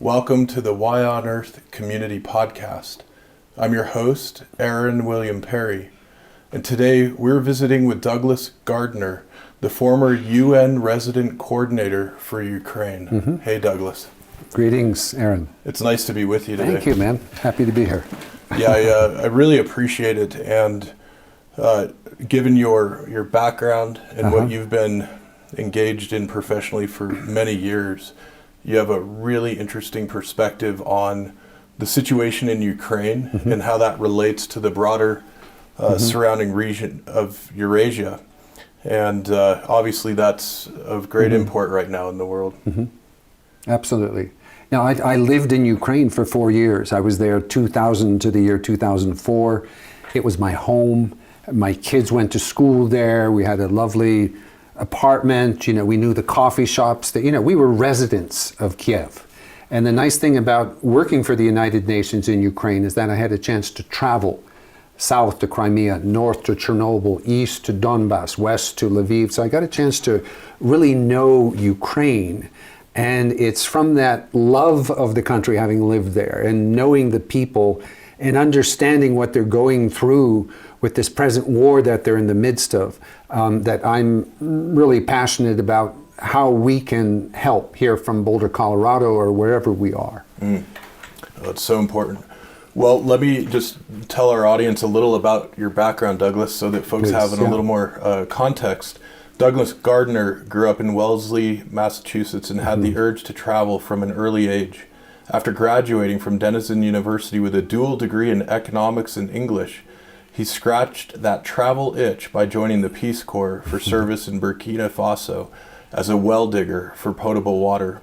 Welcome to the Why on Earth Community Podcast. I'm your host, Aaron William Perry, and today we're visiting with Douglas Gardner, the former UN resident coordinator for Ukraine. Mm-hmm. Hey, Douglas. Greetings, Aaron. It's nice to be with you today. Thank you, man. Happy to be here. Yeah, I really appreciate it, and given your background and what you've been engaged in professionally for many years, you have a really interesting perspective on the situation in Ukraine and how that relates to the broader surrounding region of Eurasia. And obviously that's of great import right now in the world. Absolutely. Now, I lived in Ukraine for 4 years. I was there 2000 to the year 2004. It was my home. My kids went to school there. We had a lovely apartment. We knew the coffee shops. We were residents of Kiev. And the nice thing about working for the United Nations in Ukraine is that I had a chance to travel south to Crimea, north to Chernobyl, east to Donbass, west to Lviv. So I got a chance to really know Ukraine. And it's from that love of the country, having lived there, and knowing the people and understanding what they're going through with this present war that they're in the midst of, that I'm really passionate about how we can help here from Boulder, Colorado, or wherever we are. That's so important. Well, let me just tell our audience a little about your background, Douglas, so that folks have a little more context. Douglas Gardner grew up in Wellesley, Massachusetts, and had the urge to travel from an early age. After graduating from Denison University with a dual degree in economics and English, he scratched that travel itch by joining the Peace Corps for service in Burkina Faso as a well digger for potable water.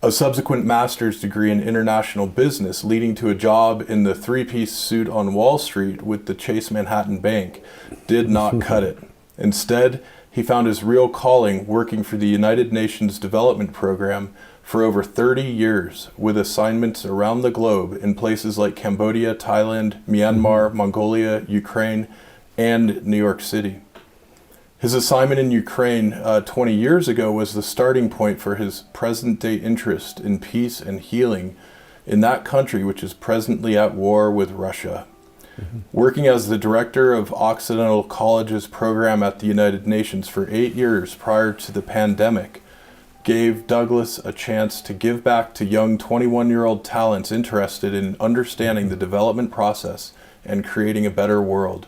A subsequent master's degree in international business, leading to a job in the three-piece suit on Wall Street with the Chase Manhattan Bank, did not cut it. Instead, he found his real calling working for the United Nations Development Program for over 30 years, with assignments around the globe in places like Cambodia, Thailand, Myanmar, Mongolia, Ukraine, and New York City. His assignment in Ukraine 20 years ago was the starting point for his present-day interest in peace and healing in that country, which is presently at war with Russia. Working as the director of Occidental College's program at the United Nations for 8 years prior to the pandemic gave Douglas a chance to give back to young 21-year-old talents interested in understanding the development process and creating a better world.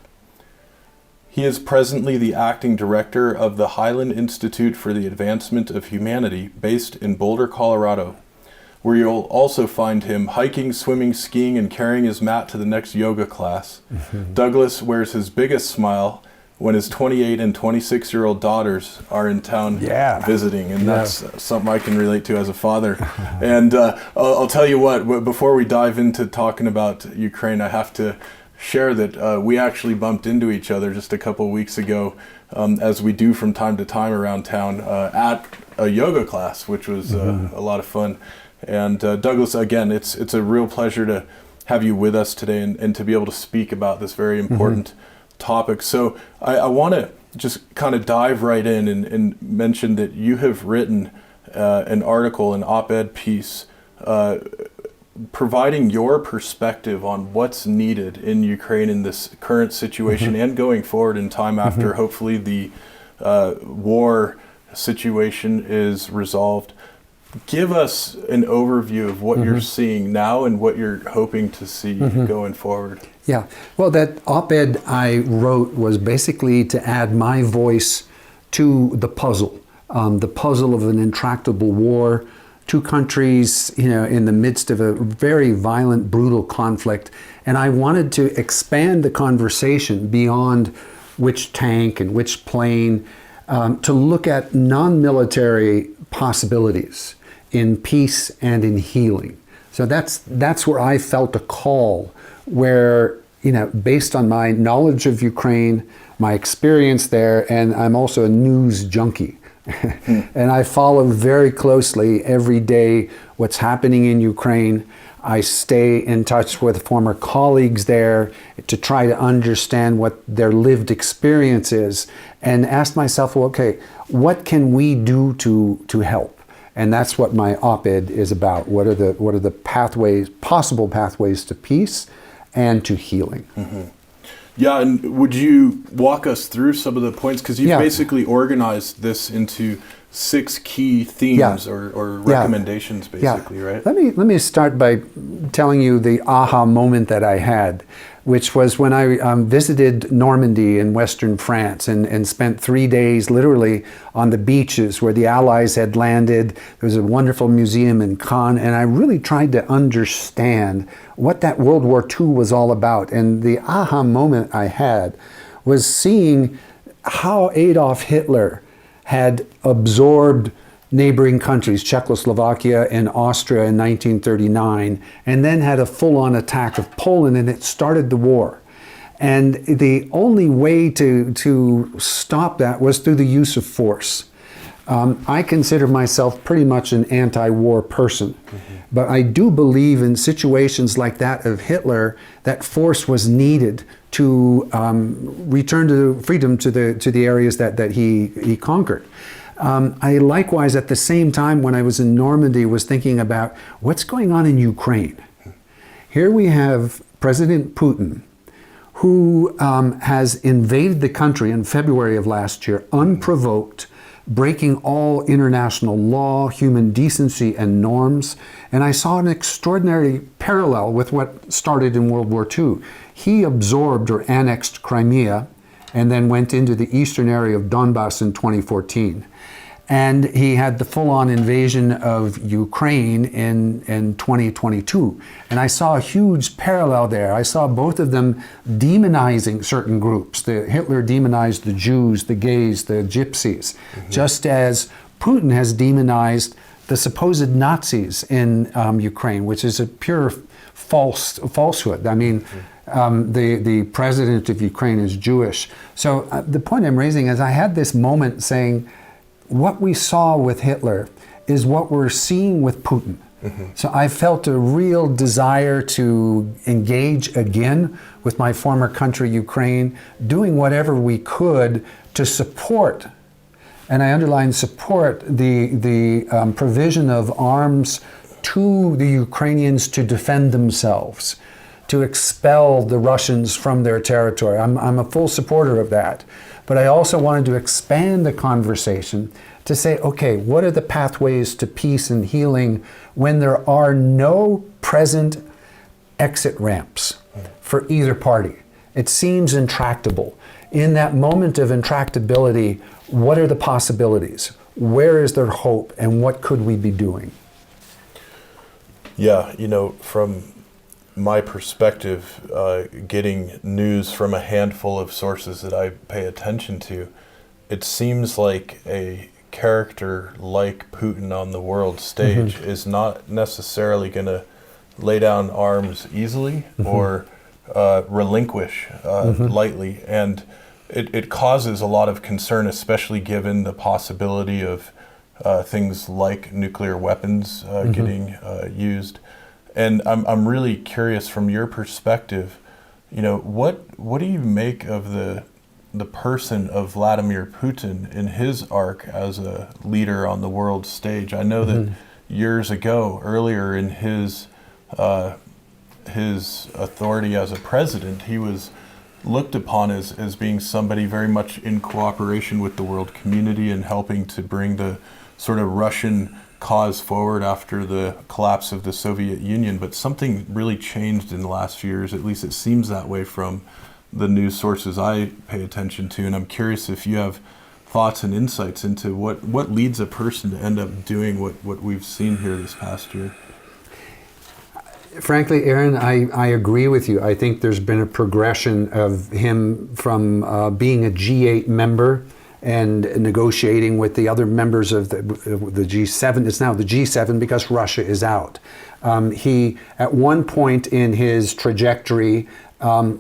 He is presently the acting director of the Highland Institute for the Advancement of Humanity, based in Boulder, Colorado, where you'll also find him hiking, swimming, skiing, and carrying his mat to the next yoga class. Douglas wears his biggest smile when his 28 and 26-year-old daughters are in town visiting, and that's something I can relate to as a father. And I'll tell you what, before we dive into talking about Ukraine, I have to share that we actually bumped into each other just a couple weeks ago, as we do from time to time around town, at a yoga class, which was a lot of fun. And Douglas, again, it's a real pleasure to have you with us today and to be able to speak about this very important topic. So I want to just kind of dive right in and mention that you have written an article, an op-ed piece, providing your perspective on what's needed in Ukraine in this current situation and going forward in time after hopefully the war situation is resolved. Give us an overview of what you're seeing now and what you're hoping to see going forward. Yeah, well, that op-ed I wrote was basically to add my voice to the puzzle of an intractable war, two countries, in the midst of a very violent, brutal conflict. And I wanted to expand the conversation beyond which tank and which plane, to look at non-military possibilities in peace and in healing. So that's where I felt a call, where, based on my knowledge of Ukraine, my experience there, and I'm also a news junkie. And I follow very closely every day what's happening in Ukraine. I stay in touch with former colleagues there to try to understand what their lived experience is, and ask myself, well, okay, what can we do to help? And that's what my op-ed is about. What are the pathways, possible pathways to peace and to healing? Mm-hmm. Yeah, and would you walk us through some of the points? Because you've basically organized this into 6 key themes or recommendations, basically, right? Let me start by telling you the aha moment that I had, which was when I visited Normandy in Western France and spent 3 days literally on the beaches where the Allies had landed. There was a wonderful museum in Caen, and I really tried to understand what that World War II was all about. And the aha moment I had was seeing how Adolf Hitler had absorbed neighboring countries, Czechoslovakia and Austria in 1939, and then had a full-on attack of Poland, and it started the war. And the only way to stop that was through the use of force. I consider myself pretty much an anti-war person, but I do believe in situations like that of Hitler that force was needed to return to freedom to the areas that he conquered. I likewise, at the same time, when I was in Normandy, was thinking about what's going on in Ukraine. Here we have President Putin, who has invaded the country in February of last year, unprovoked, breaking all international law, human decency, and norms. And I saw an extraordinary parallel with what started in World War II. He absorbed or annexed Crimea and then went into the eastern area of Donbass in 2014. And he had the full-on invasion of Ukraine in 2022. And I saw a huge parallel there. I saw both of them demonizing certain groups. Hitler demonized the Jews, the gays, the gypsies, just as Putin has demonized the supposed Nazis in Ukraine, which is a pure falsehood. I mean, the president of Ukraine is Jewish. So the point I'm raising is I had this moment saying, what we saw with Hitler is what we're seeing with Putin. So I felt a real desire to engage again with my former country, Ukraine, doing whatever we could to support, and I underline support, the provision of arms to the Ukrainians to defend themselves, to expel the Russians from their territory. I'm a full supporter of that. But I also wanted to expand the conversation to say, okay, what are the pathways to peace and healing when there are no present exit ramps for either party? It seems intractable. In that moment of intractability, what are the possibilities? Where is there hope, and what could we be doing? Yeah, from my perspective, getting news from a handful of sources that I pay attention to, it seems like a character like Putin on the world stage is not necessarily going to lay down arms easily or relinquish lightly. And it causes a lot of concern, especially given the possibility of things like nuclear weapons getting used. And I'm really curious from your perspective, what do you make of the person of Vladimir Putin in his arc as a leader on the world stage? I know that years ago, earlier in his authority as a president, he was looked upon as being somebody very much in cooperation with the world community and helping to bring the sort of Russian cause forward after the collapse of the Soviet Union. But something really changed in the last few years, at least it seems that way from the news sources I pay attention to. And I'm curious if you have thoughts and insights into what leads a person to end up doing what we've seen here this past year. Frankly, Aaron, I agree with you. I think there's been a progression of him from being a G8 member and negotiating with the other members of the G7. It's now the G7 because Russia is out. He, at one point in his trajectory,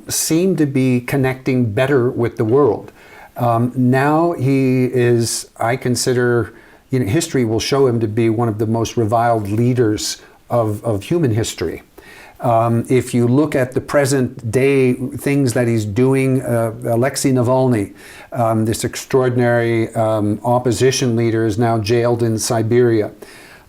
seemed to be connecting better with the world. Now he is, I consider, history will show him to be one of the most reviled leaders of human history. If you look at the present day things that he's doing, Alexei Navalny, this extraordinary opposition leader, is now jailed in Siberia.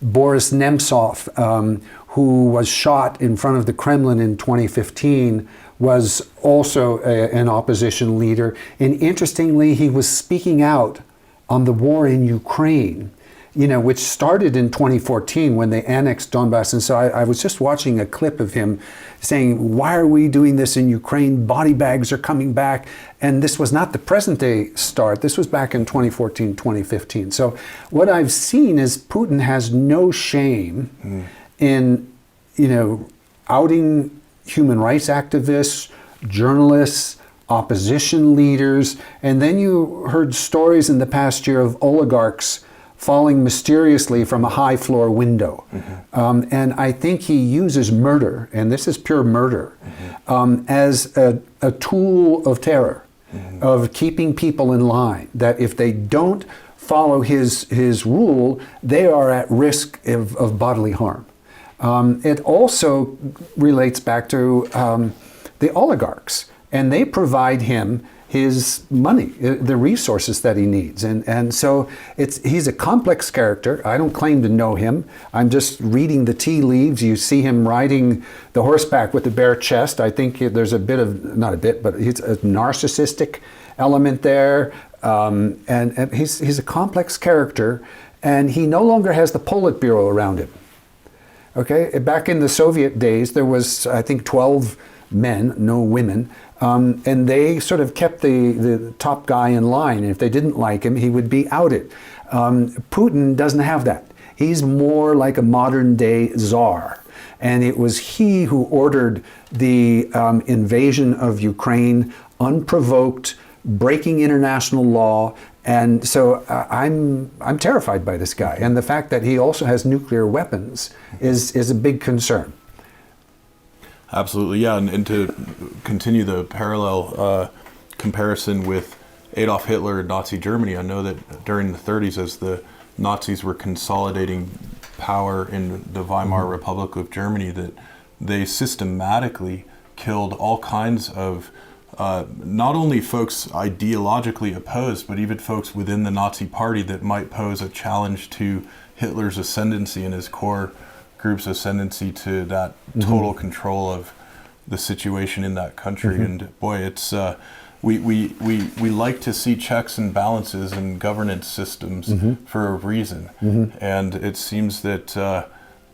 Boris Nemtsov, who was shot in front of the Kremlin in 2015, was also an opposition leader. And interestingly, he was speaking out on the war in Ukraine, which started in 2014 when they annexed Donbass. And so I was just watching a clip of him saying, why are we doing this in Ukraine? Body bags are coming back. And this was not the present day start. This was back in 2014, 2015. So what I've seen is Putin has no shame in, outing human rights activists, journalists, opposition leaders. And then you heard stories in the past year of oligarchs falling mysteriously from a high floor window. And I think he uses murder, and this is pure murder, as a tool of terror, of keeping people in line, that if they don't follow his rule, they are at risk of bodily harm. It also relates back to the oligarchs, and they provide him his money, the resources that he needs. And so he's a complex character. I don't claim to know him. I'm just reading the tea leaves. You see him riding the horseback with the bare chest. I think there's a bit of, not a bit, but it's a narcissistic element there. And he's a complex character, and he no longer has the Politburo around him. Okay, back in the Soviet days, there was, I think, 12 men, no women, and they sort of kept the top guy in line. And if they didn't like him, he would be outed. Putin doesn't have that. He's more like a modern day czar. And it was he who ordered the invasion of Ukraine, unprovoked, breaking international law. And so I'm terrified by this guy. And the fact that he also has nuclear weapons is a big concern. Absolutely, yeah. And to continue the parallel comparison with Adolf Hitler and Nazi Germany, I know that during the 30s, as the Nazis were consolidating power in the Weimar Republic of Germany, that they systematically killed all kinds of not only folks ideologically opposed, but even folks within the Nazi party that might pose a challenge to Hitler's ascendancy and his core group's ascendancy to that total control of the situation in that country. And boy, it's we like to see checks and balances and governance systems for a reason. And it seems that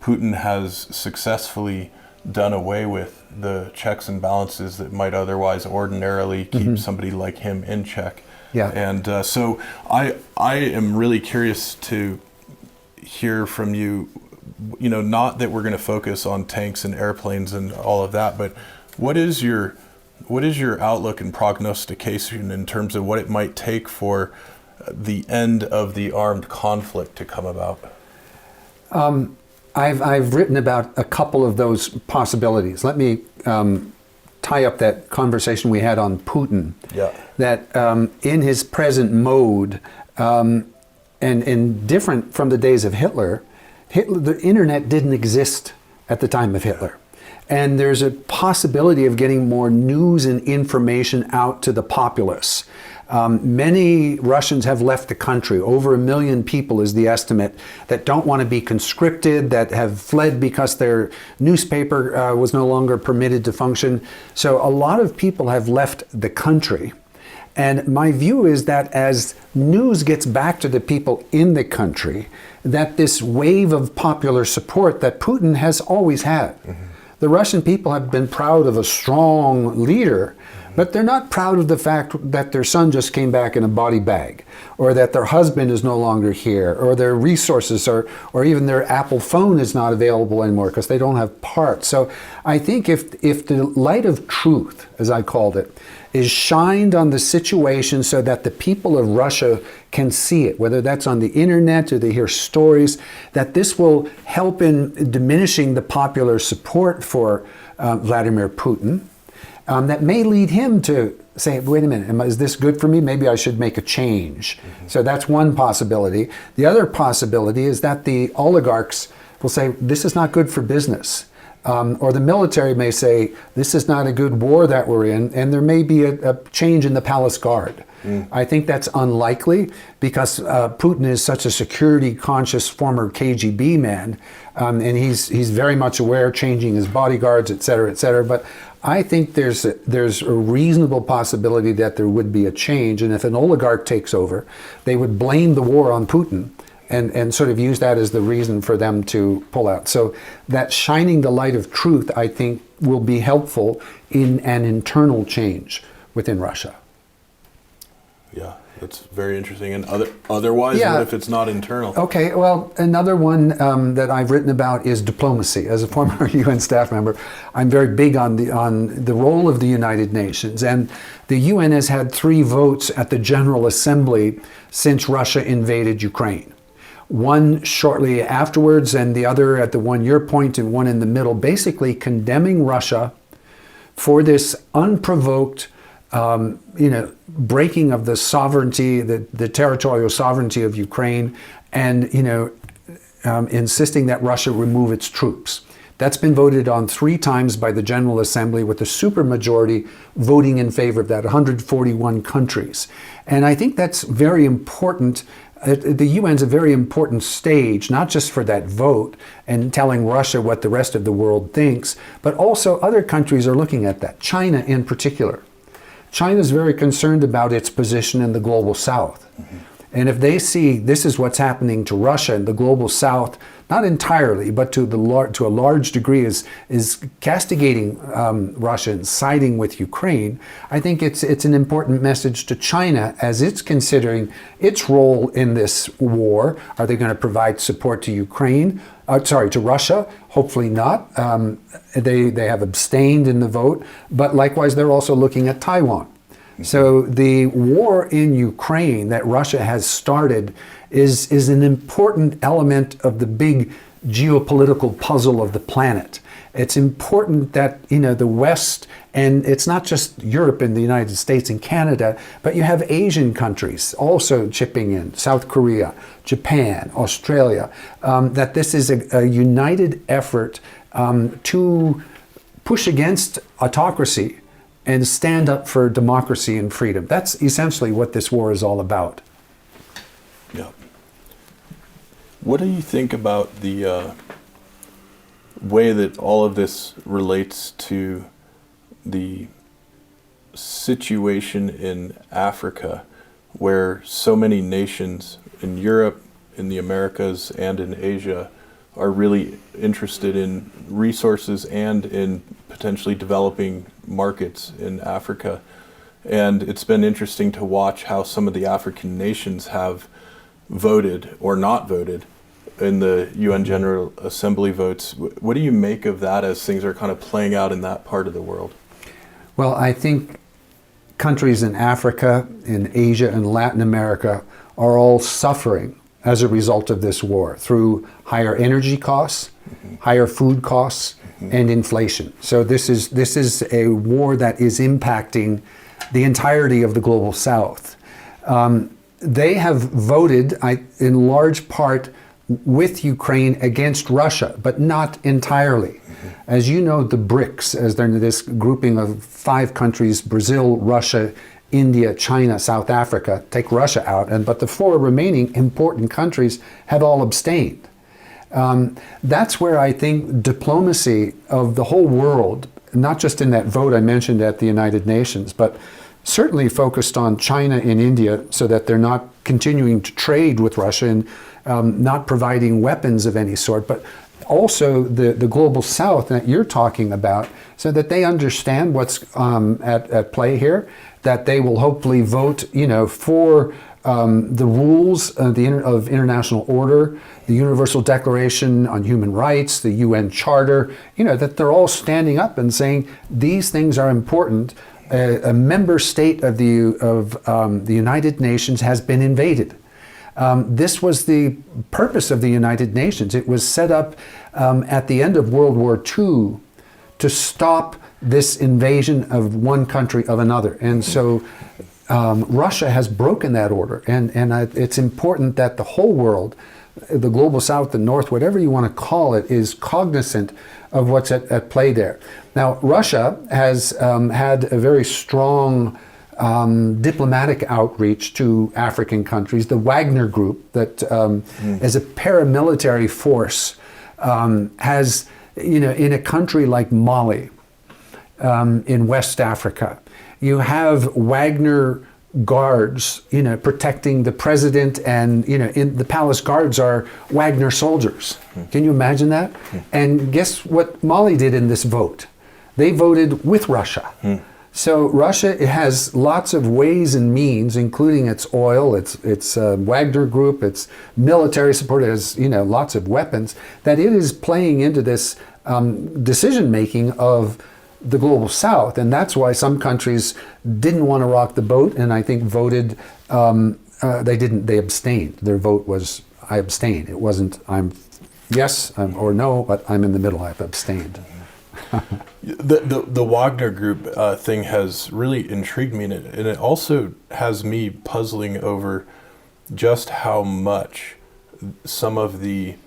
Putin has successfully done away with the checks and balances that might otherwise ordinarily keep somebody like him in check. Yeah. And so I am really curious to hear from you, not that we're going to focus on tanks and airplanes and all of that, but what is your outlook and prognostication in terms of what it might take for the end of the armed conflict to come about? I've written about a couple of those possibilities. Let me tie up that conversation we had on Putin. Yeah. That in his present mode, and different from the days of Hitler, the internet didn't exist at the time of Hitler. And there's a possibility of getting more news and information out to the populace. Many Russians have left the country. Over 1 million people is the estimate that don't want to be conscripted, that have fled because their newspaper was no longer permitted to function. So a lot of people have left the country. And my view is that as news gets back to the people in the country, that this wave of popular support that Putin has always had. The Russian people have been proud of a strong leader, but they're not proud of the fact that their son just came back in a body bag, or that their husband is no longer here, or their resources or even their Apple phone is not available anymore because they don't have parts. So I think if the light of truth, as I called it, is shined on the situation so that the people of Russia can see it, whether that's on the internet or they hear stories, that this will help in diminishing the popular support for Vladimir Putin. That may lead him to say, wait a minute, is this good for me? Maybe I should make a change. So that's one possibility. The other possibility is that the oligarchs will say, this is not good for business. Or the military may say, this is not a good war that we're in, and there may be a change in the palace guard. I think that's unlikely because Putin is such a security-conscious former KGB man, and he's very much aware, changing his bodyguards, et cetera, et cetera. But I think there's a reasonable possibility that there would be a change, and if an oligarch takes over, they would blame the war on Putin and sort of use that as the reason for them to pull out. So that shining the light of truth, I think, will be helpful in an internal change within Russia. Yeah, that's very interesting. And otherwise, what if it's not internal? Okay, well, another one that I've written about is diplomacy. As a former UN staff member, I'm very big on the role of the United Nations. And the UN has had 3 votes at the General Assembly since Russia invaded Ukraine. One shortly afterwards and the other at the 1-year point and one in the middle, basically condemning Russia for this unprovoked breaking of the sovereignty, the territorial sovereignty of Ukraine, and insisting that Russia remove its troops. That's been voted on 3 times by the General Assembly, with the supermajority voting in favor of that, 141 countries. And I think that's very important. The UN's a very important stage, not just for that vote and telling Russia what the rest of the world thinks, but also other countries are looking at that. China in particular. China's very concerned about its position in the global south. And if they see this is what's happening to Russia and the global south, not entirely, but to a large degree is castigating Russia and siding with Ukraine, I think it's an important message to China as it's considering its role in this war. Are they going to provide support to to Russia? Hopefully not. They have abstained in the vote, but likewise they're also looking at Taiwan. So the war in Ukraine that Russia has started is an important element of the big geopolitical puzzle of the planet. It's important that the West, and it's not just Europe and the United States and Canada, but you have Asian countries also chipping in, South Korea, Japan, Australia, that this is a united effort to push against autocracy and stand up for democracy and freedom. That's essentially what this war is all about. Yeah. What do you think about the way that all of this relates to the situation in Africa, where so many nations in Europe, in the Americas, and in Asia are really interested in resources and in potentially developing markets in Africa? And it's been interesting to watch how some of the African nations have voted or not voted in the UN General Assembly votes. What do you make of that as things are kind of playing out in that part of the world? Well, I think countries in Africa, in Asia, and Latin America are all suffering as a result of this war through higher energy costs, higher food costs, and inflation. So this is a war that is impacting the entirety of the global South. They have voted, in large part, with Ukraine against Russia, but not entirely. As you know, the BRICS, as they're this grouping of 5 countries, Brazil, Russia, India, China, South Africa, take Russia out, but the 4 remaining important countries have all abstained. That's where I think diplomacy of the whole world, not just in that vote I mentioned at the United Nations, but certainly focused on China and India so that they're not continuing to trade with Russia and not providing weapons of any sort, but also the global South that you're talking about, so that they understand what's at play here, that they will hopefully vote, for the rules of international order, the Universal Declaration on Human Rights, the UN Charter, that they're all standing up and saying these things are important. A member state of the United Nations has been invaded. This was the purpose of the United Nations. It was set up at the end of World War II to stop this invasion of one country of another. And so Russia has broken that order. And it's important that the whole world, the global South, the North, whatever you want to call it, is cognizant of what's at play there. Now, Russia has had a very strong diplomatic outreach to African countries. The Wagner Group, that as a paramilitary force, has, in a country like Mali, in West Africa, you have Wagner guards, protecting the president, and in the palace guards are Wagner soldiers. Can you imagine that? And guess what Mali did in this vote? They voted with Russia. So Russia has lots of ways and means, including its oil, its Wagner Group, its military support, it has lots of weapons, that it is playing into this decision making of the global South, and that's why some countries didn't want to rock the boat, and I think voted. They abstained. Their vote was, I abstain. It wasn't I'm yes or no, but I'm in the middle. I've abstained. The Wagner Group thing has really intrigued me, and it also has me puzzling over just how much some of the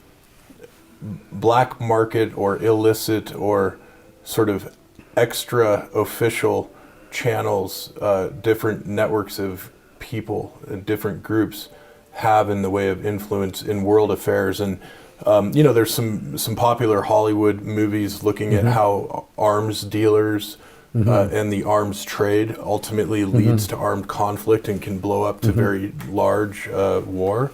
black market or illicit or sort of extra official channels, different networks of people and different groups have in the way of influence in world affairs. And there's some popular Hollywood movies looking at how arms dealers and the arms trade ultimately leads to armed conflict and can blow up to very large war.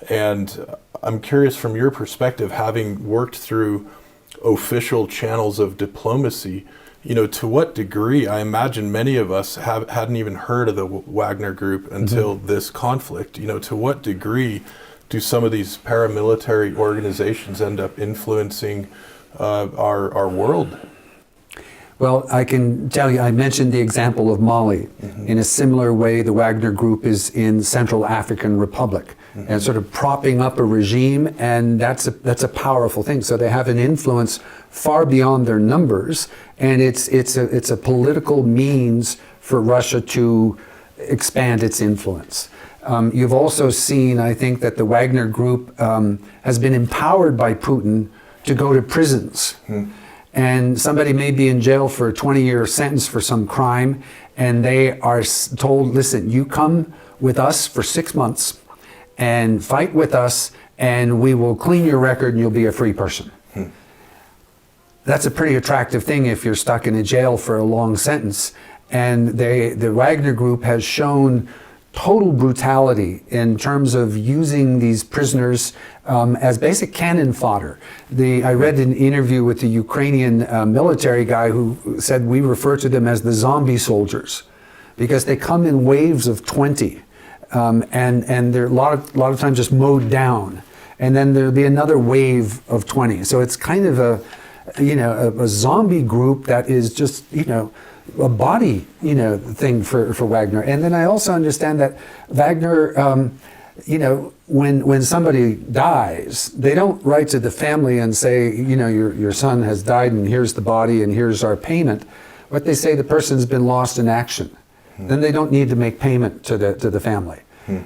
And I'm curious, from your perspective, having worked through official channels of diplomacy, to what degree, I imagine many of us hadn't even heard of the Wagner Group until this conflict. To what degree do some of these paramilitary organizations end up influencing our world? Well, I can tell you, I mentioned the example of Mali. In a similar way, the Wagner Group is in Central African Republic and sort of propping up a regime, and that's a powerful thing. So they have an influence far beyond their numbers, and it's a political means for Russia to expand its influence. You've also seen, I think, that the Wagner Group has been empowered by Putin to go to prisons. And somebody may be in jail for a 20-year sentence for some crime, and they are told, listen, you come with us for 6 months and fight with us, and we will clean your record and you'll be a free person. That's a pretty attractive thing if you're stuck in a jail for a long sentence. And the Wagner Group has shown total brutality in terms of using these prisoners as basic cannon fodder. I read an interview with the Ukrainian military guy who said we refer to them as the zombie soldiers because they come in waves of 20 and they're a lot of times just mowed down, and then there'll be another wave of 20. So it's kind of a zombie group that is just a body, thing for Wagner. And then I also understand that Wagner, when somebody dies, they don't write to the family and say, your son has died and here's the body and here's our payment. What they say, the person's been lost in action. Then they don't need to make payment to the family.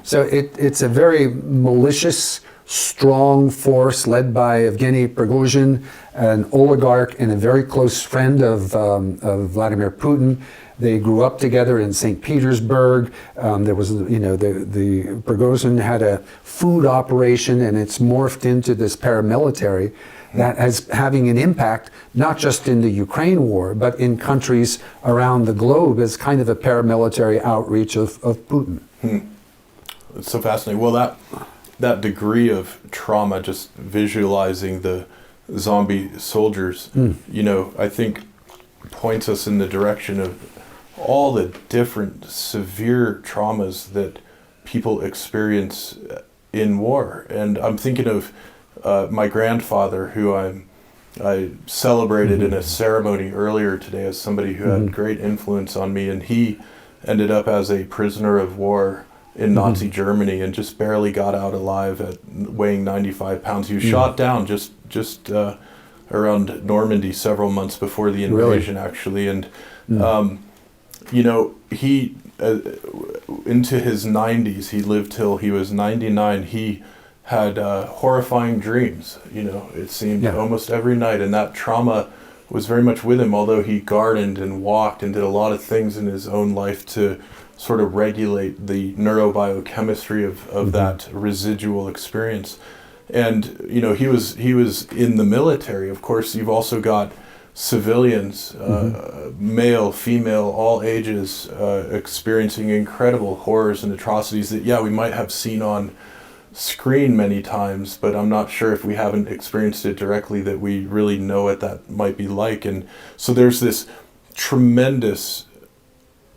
So it's a very malicious, strong force led by Evgeny Prigozhin, an oligarch and a very close friend of Vladimir Putin. They grew up together in St. Petersburg. There was, the Prigozhin had a food operation, and it's morphed into this paramilitary that is having an impact not just in the Ukraine war, but in countries around the globe as kind of a paramilitary outreach of Putin. It's so fascinating. Well, that degree of trauma, just visualizing the zombie soldiers, I think points us in the direction of all the different severe traumas that people experience in war. And I'm thinking of my grandfather, who I celebrated in a ceremony earlier today as somebody who had great influence on me, and he ended up as a prisoner of war in Nazi Germany and just barely got out alive at weighing 95 pounds. He was shot down just around Normandy several months before the invasion, actually. And, he, into his 90s, he lived till he was 99. He had horrifying dreams, it seemed almost every night. And that trauma was very much with him, although he gardened and walked and did a lot of things in his own life to sort of regulate the neurobiochemistry of that residual experience. And you know, he was in the military. Of course, you've also got civilians, male, female, all ages, experiencing incredible horrors and atrocities that, yeah, we might have seen on screen many times, but I'm not sure if we haven't experienced it directly that we really know what that might be like. And so there's this tremendous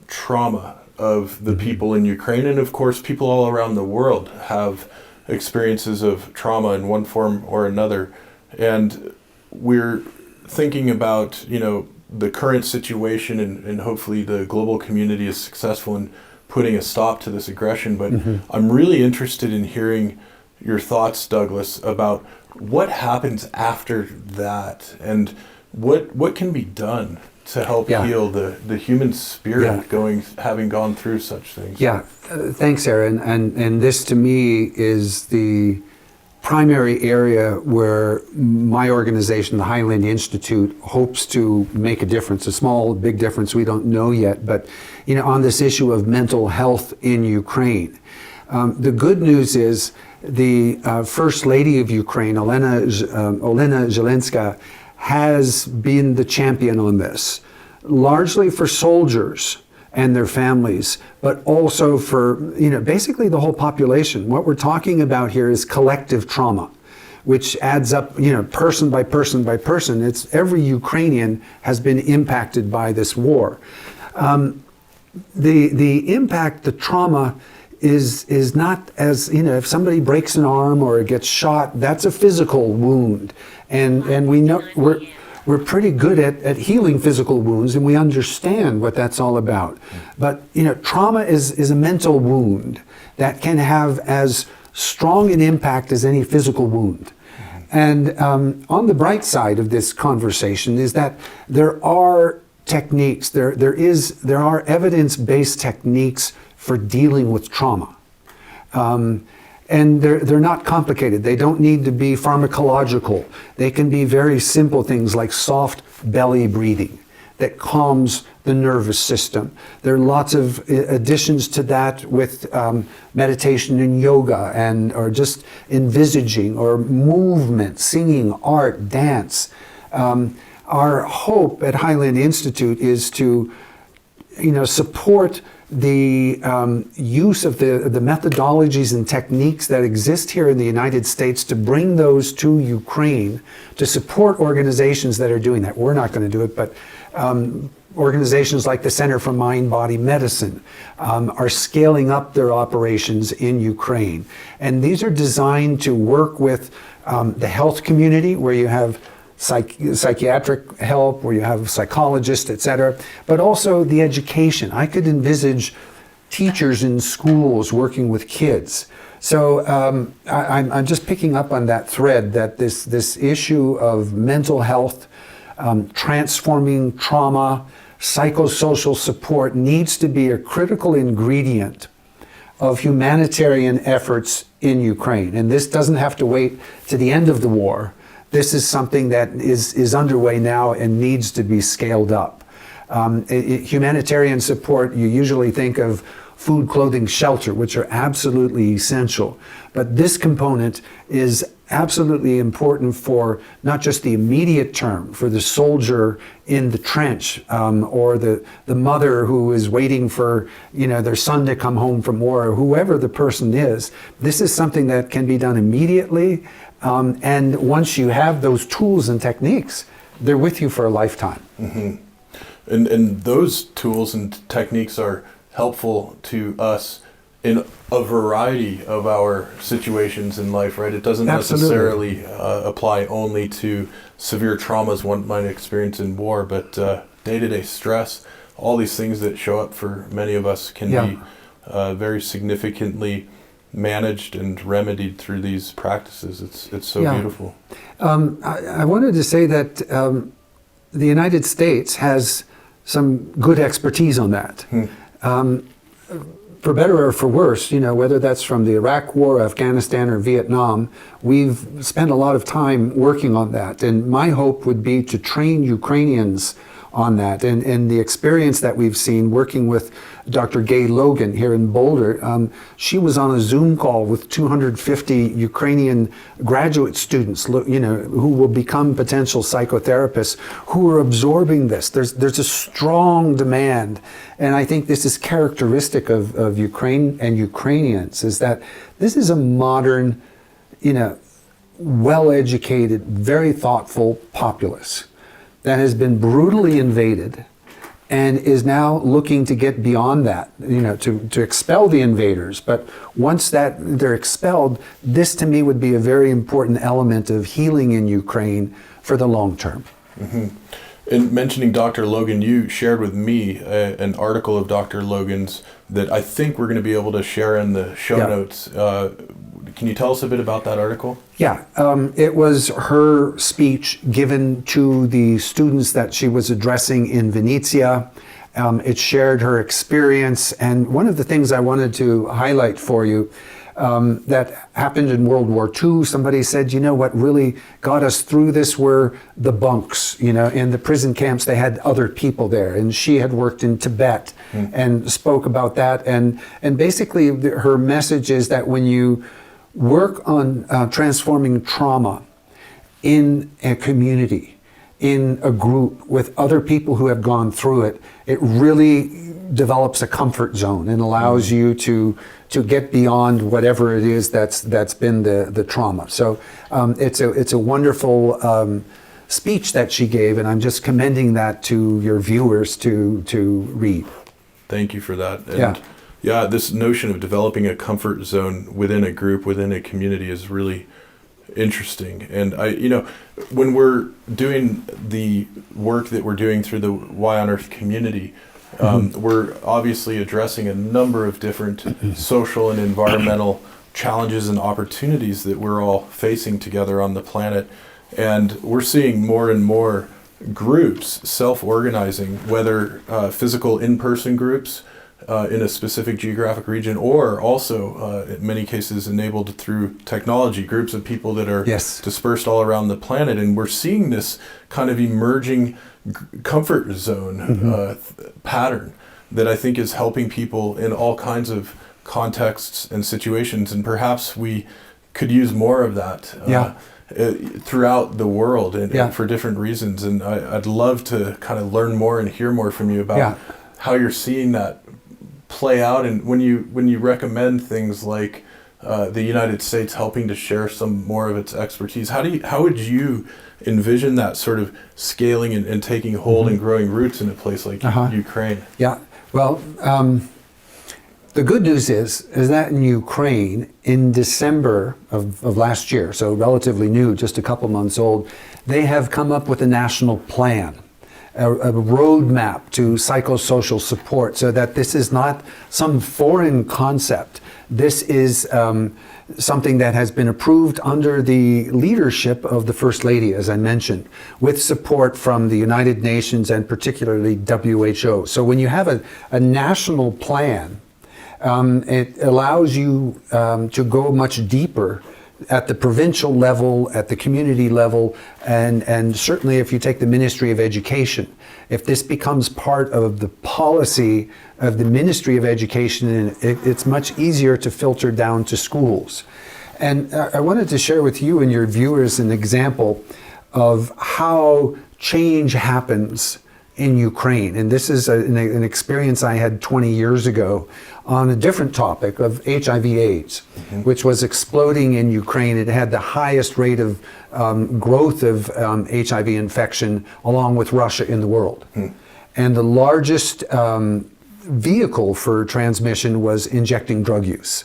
trauma of the people in Ukraine, and of course people all around the world have experiences of trauma in one form or another. And we're thinking about, you know, the current situation, and hopefully the global community is successful in putting a stop to this aggression. But I'm really interested in hearing your thoughts, Douglas, about what happens after that, and what can be done to help heal the human spirit having gone through such things. Thanks, Aaron. And this to me is the primary area where my organization, the Highland Institute, hopes to make a difference, a small, big difference, we don't know yet, but you know, on this issue of mental health in Ukraine. The good news is the First Lady of Ukraine, Olena Zelenska, has been the champion on this, largely for soldiers and their families, but also for, you know, basically the whole population. What we're talking about here is collective trauma, which adds up, you know, person by person by person. It's every Ukrainian has been impacted by this war. The impact, the trauma is not as, you know, if somebody breaks an arm or gets shot, that's a physical wound. And we know we're pretty good at healing physical wounds, and we understand what that's all about. But you know, trauma is a mental wound that can have as strong an impact as any physical wound. And on the bright side of this conversation is that there are techniques, there are evidence-based techniques for dealing with trauma. And they're not complicated. They don't need to be pharmacological. They can be very simple things like soft belly breathing that calms the nervous system. There are lots of additions to that with meditation and yoga, or just envisaging, or movement, singing, art, dance. Our hope at Highland Institute is to, you know, support the use of the methodologies and techniques that exist here in the United States, to bring those to Ukraine, to support organizations that are doing that. We're not going to do it, but organizations like the Center for Mind-Body Medicine are scaling up their operations in Ukraine. And these are designed to work with the health community, where you have psychiatric help, where you have psychologists, etc., but also the education. I could envisage teachers in schools working with kids. So I'm just picking up on that thread, that this issue of mental health, transforming trauma, psychosocial support needs to be a critical ingredient of humanitarian efforts in Ukraine. And this doesn't have to wait to the end of the war. This is something that is underway now and needs to be scaled up. Humanitarian support, you usually think of food, clothing, shelter, which are absolutely essential. But this component is absolutely important for not just the immediate term, for the soldier in the trench, or the mother who is waiting for, you know, their son to come home from war, or whoever the person is. This is something that can be done immediately. And once you have those tools and techniques, they're with you for a lifetime. And those tools and techniques are helpful to us in a variety of our situations in life, right? It doesn't necessarily apply only to severe traumas one might experience in war, but day-to-day stress, all these things that show up for many of us can be very significantly managed and remedied through these practices. It's so beautiful. I wanted to say that the United States has some good expertise on that. for better or for worse, whether that's from the Iraq War, Afghanistan, or Vietnam, we've spent a lot of time working on that. And my hope would be to train Ukrainians on that. And the experience that we've seen working with Dr. Gay Logan here in Boulder, she was on a Zoom call with 250 Ukrainian graduate students, who will become potential psychotherapists, who are absorbing this. There's a strong demand, and I think this is characteristic of Ukraine and Ukrainians, is that this is a modern, well-educated, very thoughtful populace that has been brutally invaded and is now looking to get beyond that, to expel the invaders. But once that they're expelled, this to me would be a very important element of healing in Ukraine for the long term. Mm-hmm. In mentioning Dr. Logan, you shared with me an article of Dr. Logan's that I think we're going to be able to share in the show notes. Can you tell us a bit about that article? Yeah, it was her speech given to the students that she was addressing in Venezia. It shared her experience, and one of the things I wanted to highlight for you that happened in World War II, somebody said, what really got us through this were the bunks. In the prison camps, they had other people there, and she had worked in Tibet and spoke about that. And basically, her message is that when you work on transforming trauma in a community, in a group with other people who have gone through it, it really develops a comfort zone and allows you to get beyond whatever it is that's been the trauma. So it's a wonderful speech that she gave, and I'm just commending that to your viewers to read. Thank you for that. And yeah, this notion of developing a comfort zone within a group, within a community is really interesting. And when we're doing the work that we're doing through the Y on Earth community, we're obviously addressing a number of different social and environmental challenges and opportunities that we're all facing together on the planet. And we're seeing more and more groups self-organizing, whether physical in-person groups in a specific geographic region, or also in many cases enabled through technology, groups of people that are dispersed all around the planet. And we're seeing this kind of emerging comfort zone pattern that I think is helping people in all kinds of contexts and situations. And perhaps we could use more of that throughout the world and for different reasons. And I'd love to kind of learn more and hear more from you about how you're seeing that play out, and when you recommend things like the United States helping to share some more of its expertise, how would you envision that sort of scaling and taking hold and growing roots in a place like Ukraine? Yeah, well, the good news is that in Ukraine, in December of last year, so relatively new, just a couple months old, they have come up with a national plan, a roadmap to psychosocial support, so that this is not some foreign concept. This is something that has been approved under the leadership of the First Lady, as I mentioned, with support from the United Nations and particularly WHO. So when you have a national plan, it allows you to go much deeper at the provincial level, at the community level, and certainly if you take the Ministry of Education, if this becomes part of the policy of the Ministry of Education, it's much easier to filter down to schools. And I wanted to share with you and your viewers an example of how change happens in Ukraine. And this is an experience I had 20 years ago on a different topic of HIV/AIDS, which was exploding in Ukraine. It had the highest rate of growth of HIV infection along with Russia in the world. And the largest vehicle for transmission was injecting drug use.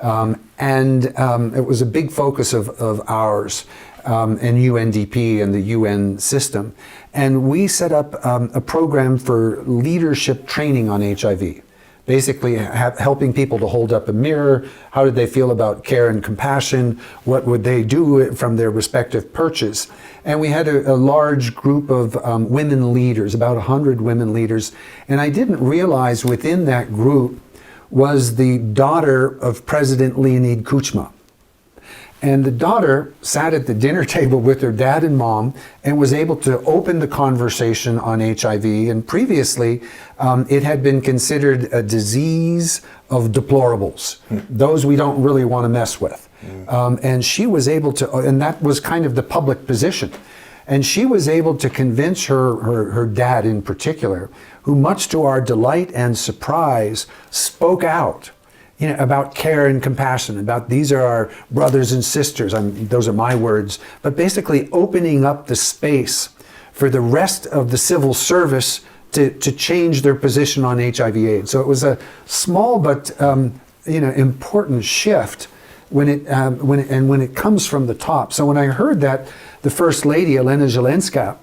And it was a big focus of ours and UNDP and the UN system. And we set up a program for leadership training on HIV. Basically helping people to hold up a mirror. How did they feel about care and compassion? What would they do from their respective perches? And we had a large group of women leaders, about 100 women leaders. And I didn't realize within that group was the daughter of President Leonid Kuchma. And the daughter sat at the dinner table with her dad and mom and was able to open the conversation on HIV. And previously, it had been considered a disease of deplorables, those we don't really want to mess with. And she was able to, and that was kind of the public position. And she was able to convince her dad in particular, who much to our delight and surprise spoke out, about care and compassion, about these are our brothers and sisters. Those are my words, but basically opening up the space for the rest of the civil service to change their position on HIV/AIDS. So it was a small but important shift when it comes from the top. So when I heard that the First Lady, Elena Zelenska,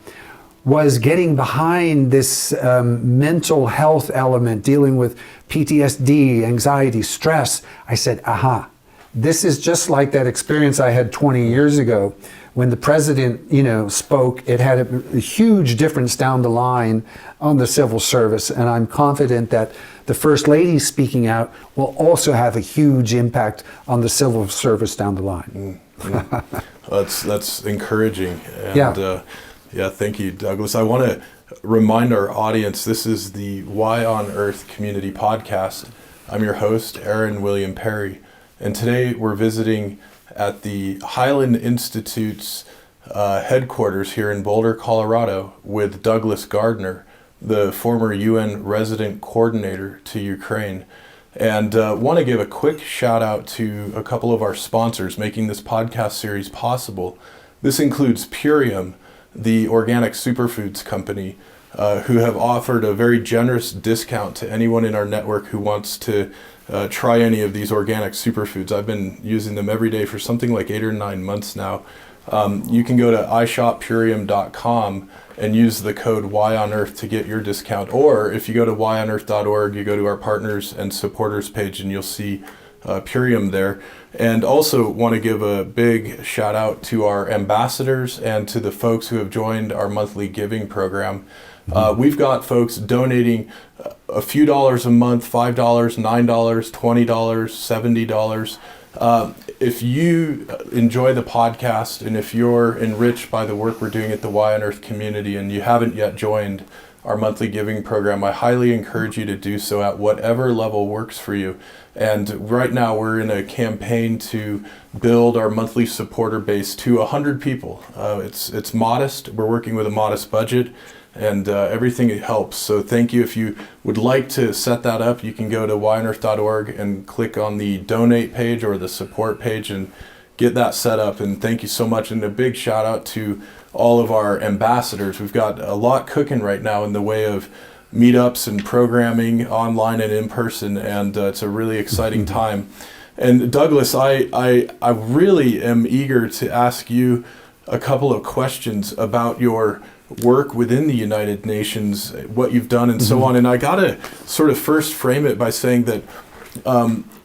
was getting behind this mental health element, dealing with PTSD, anxiety, stress, I said, aha, this is just like that experience I had 20 years ago when the president, spoke. It had a huge difference down the line on the civil service, and I'm confident that the First Lady speaking out will also have a huge impact on the civil service down the line. That's encouraging. And, yeah, thank you, Douglas. I want to remind our audience, this is the Why on Earth Community Podcast. I'm your host, Aaron William Perry, and today we're visiting at the Highland Institute's headquarters here in Boulder, Colorado, with Douglas Gardner, the former UN resident coordinator to Ukraine. And want to give a quick shout out to a couple of our sponsors making this podcast series possible. This includes Purium, the organic superfoods company, who have offered a very generous discount to anyone in our network who wants to try any of these organic superfoods. I've been using them every day for something like 8 or 9 months now. You can go to ishoppurium.com and use the code WhyOnEarth to get your discount. Or if you go to whyonearth.org, you go to our partners and supporters page and you'll see Purium there. And also want to give a big shout out to our ambassadors and to the folks who have joined our monthly giving program. We've got folks donating a few dollars a month, $5, $9, $20, $70. If you enjoy the podcast and if you're enriched by the work we're doing at the Why on Earth community and you haven't yet joined our monthly giving program, I highly encourage you to do so at whatever level works for you. And right now we're in a campaign to build our monthly supporter base to 100 people. It's modest. We're working with a modest budget, and everything helps. So thank you. If you would like to set that up, you can go to whyonearth.org and click on the donate page or the support page and get that set up. And thank you so much. And a big shout out to all of our ambassadors. We've got a lot cooking right now in the way of meetups and programming online and in person, and it's a really exciting time. And Douglas, I really am eager to ask you a couple of questions about your work within the United Nations, what you've done and so on. And I gotta sort of first frame it by saying that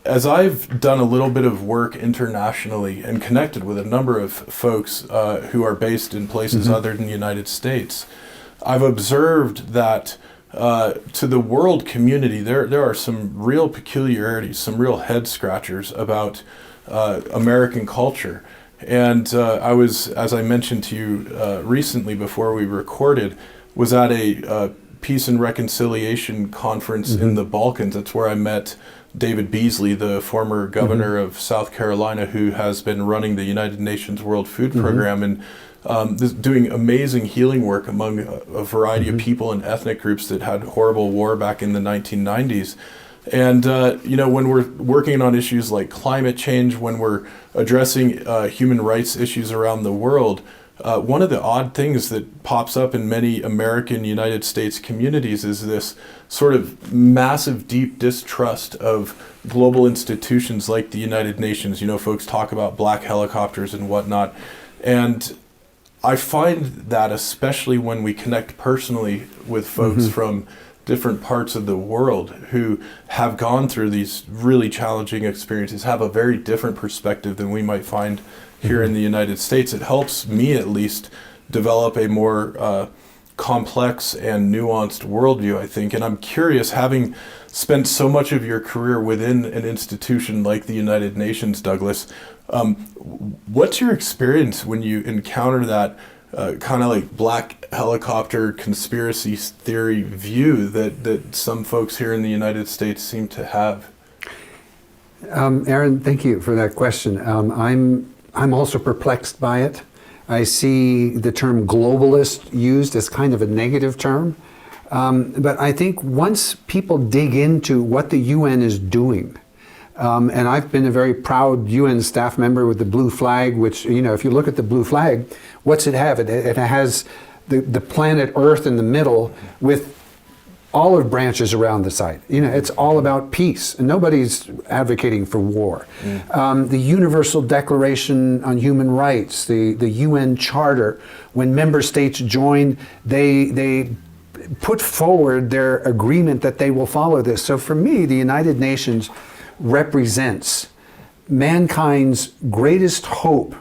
as I've done a little bit of work internationally and connected with a number of folks who are based in places other than the United States, I've observed that to the world community, there are some real peculiarities, some real head scratchers about American culture. And I was, as I mentioned to you recently before we recorded, was at a Peace and Reconciliation conference in the Balkans. That's where I met David Beasley, the former governor of South Carolina, who has been running the United Nations World Food Program and doing amazing healing work among a variety of people and ethnic groups that had horrible war back in the 1990s. And, when we're working on issues like climate change, when we're addressing human rights issues around the world, one of the odd things that pops up in many American United States communities is this sort of massive, deep distrust of global institutions like the United Nations. Folks talk about black helicopters and whatnot. And I find that especially when we connect personally with folks from different parts of the world who have gone through these really challenging experiences, have a very different perspective than we might find here in the United States. It helps me at least develop a more complex and nuanced worldview, I think. And I'm curious, having spent so much of your career within an institution like the United Nations, Douglas, what's your experience when you encounter that kind of like black helicopter conspiracy theory view that some folks here in the United States seem to have? Aaron, thank you for that question. I'm also perplexed by it. I see the term globalist used as kind of a negative term. But I think once people dig into what the UN is doing, and I've been a very proud UN staff member with the blue flag, which, if you look at the blue flag, what's it have? It has the planet Earth in the middle with olive branches around the site. It's all about peace, and nobody's advocating for war. The Universal Declaration on Human Rights, the UN Charter, when member states join, they put forward their agreement that they will follow this. So for me, the United Nations represents mankind's greatest hope